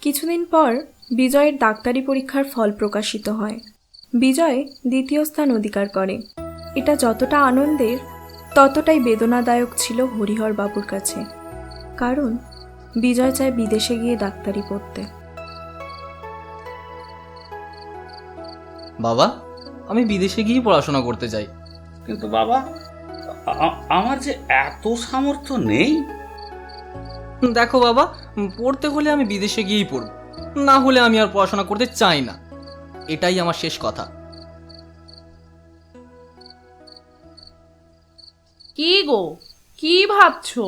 কিছুদিন পর বিজয়ের ডাক্তারি পরীক্ষার ফল প্রকাশিত হয়। বিজয় দ্বিতীয় স্থান অধিকার করে। এটা যতটা আনন্দের ততটাই বেদনাদায়ক ছিল হরিহর বাবুর কাছে, কারণ বিজয় চায় বিদেশে গিয়ে ডাক্তারি পড়তে। বাবা, আমি বিদেশে গিয়ে পড়াশোনা করতে চাই। কিন্তু বাবা, আমার যে এত সামর্থ্য নেই। দেখো বাবা, পড়তে হলে আমি বিদেশে গিয়েই পড়ব, না হলে আমি আর পড়াশোনা করতে চাই না। এটাই আমার শেষ কথা। কি গো, কি ভাবছো?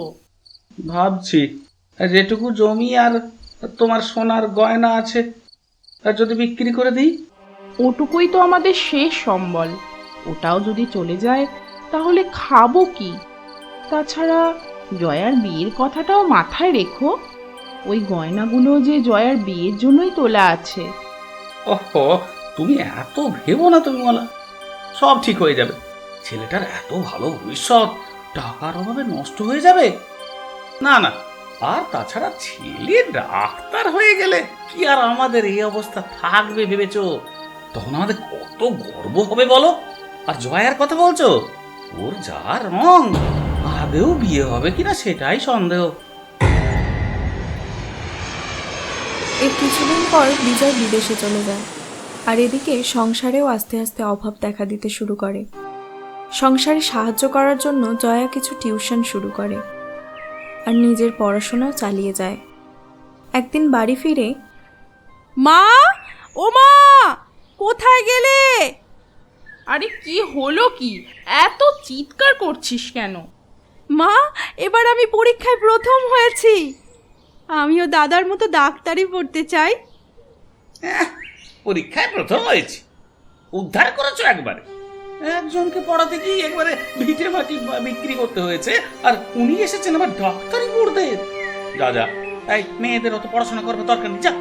ভাবছি যেটুকু জমি আর তোমার সোনার গয়না আছে তা যদি বিক্রি করে দিই। ওটুকুই তো আমাদের শেষ সম্বল। ওটাও যদি চলে যায় তাহলে খাবো কি? তাছাড়া জয়ার বিয়ের কথাটাও মাথায় রেখো। ওই গয়নাগুলো যে জয়ার বিয়ের জন্যই তোলা আছে। ওহো, তুমি এত ভেবো না তুমি বলা, সব ঠিক হয়ে যাবে। ছেলেটার এত ভালো ভবিষ্যৎ টাকার অভাবে নষ্ট হয়ে যাবে না। না, আর তাছাড়া ছেলে ডাক্তার হয়ে গেলে কি আর আমাদের এই অবস্থা থাকবে ভেবেছো? তখন আমাদের কত গর্ব হবে বলো। আর জয়ার কথা বলছো, ওর যা রং, আদেও বিয়ে হবে কিনা সেটাই সন্দেহ। এর কিছুদিন পর বিজয় বিদেশে চলে যায়, আর এদিকে সংসারেও আস্তে আস্তে অভাব দেখা দিতে শুরু করে। সংসারে সাহায্য করার জন্য জয়া কিছু টিউশন শুরু করে আর নিজের পড়াশোনাও চালিয়ে যায়। একদিন বাড়ি ফিরে, মা, ও মা, কোথায় গেলে? আরে কি হলো কি? এত চিৎকার করছিস কেন? মা, এবার আমি পরীক্ষায় প্রথম হয়েছি। আমিও দাদার মতো ডাক্তারি পড়তে চাই। পরীক্ষায় প্রথম হয়েছে, উদ্ধার করেছো একবারে। একজনকে পড়াতে গিয়ে একবারে ভিটে মাটি বিক্রি করতে হয়েছে, আর উনি এসেছেন আবার ডাক্তারি পড়তে। যা যা, এই মেয়েদের অত পড়াশোনা করবে দরকার নেই, যা।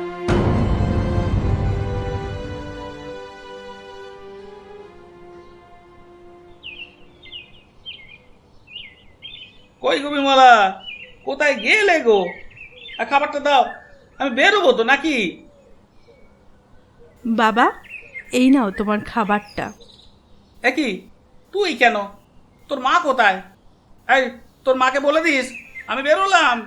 কই গো বিমলা, কোথায় গেলে গো? আর খাবারটা দাও, আমি বেরোবো তো নাকি? বাবা, এই নাও তোমার খাবারটা। একই, তুই কেন? তোর মা কোথায়? এই, তোর মাকে বলে দিস আমি বেরোলাম।